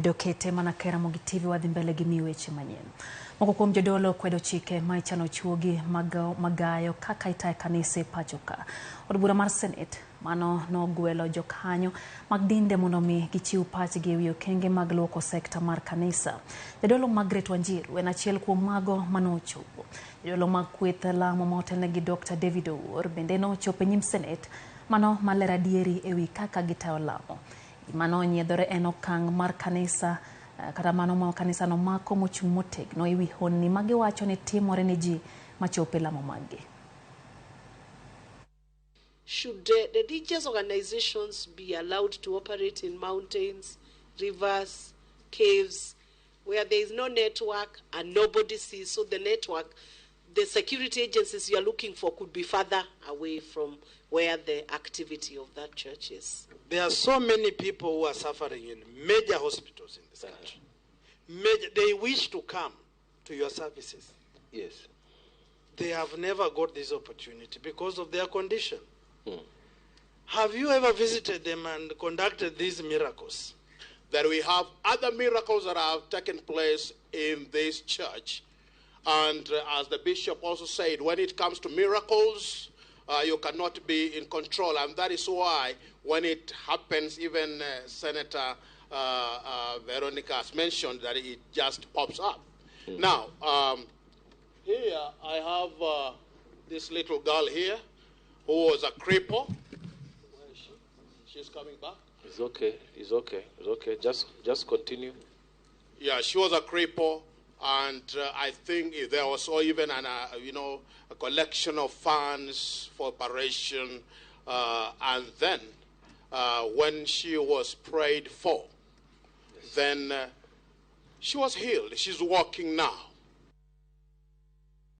Dokete manakera Ramogi TV wadhi mbele gi miweche manyien. Moko kuom jodolo kwedo chike ma ichano chuogi magayo kaka itae kanisa pachoka. Od bura mar Senate mano nogwelo jokanyo mag dinde mondo mi gichiw pachgi ewi okenge mag luoko sekta mar kanisa. Jodolo Margaret Wanjiru en achiel kuom mago manochopo. Jodolo mag kweth lamo motelnegi Dr. David Owuor bende nochopo nyim Senate mano malera dieri ewi kaka gitayo lamo. Mano nyiedhore en okang' mar kanisa kata mano ma kanisa no mako mochung' motegno ewi honni magiwacho ni timore ne ji machopo lamo maggi. Should the religious organizations be allowed to operate in mountains, rivers, caves, where there is no network and nobody sees? So the network, the security agencies you are looking for could be further away from where the activity of that church is. There are so many people who are suffering in major hospitals in this country. They wish to come to your services. Yes. They have never got this opportunity because of their condition. Have you ever visited them and conducted these miracles? That we have other miracles that have taken place in this church. And as the bishop also said, when it comes to miracles, you cannot be in control. And that is why when it happens, even Senator Veronica has mentioned that it just pops up. Now, here I have this little girl here who was a cripple. Where is she? She's coming back. It's okay. It's okay. It's okay. Just continue. Yeah, she was a cripple, and I think there was even a collection of funds for operation, and then when she was prayed for, then she was healed. She's walking now.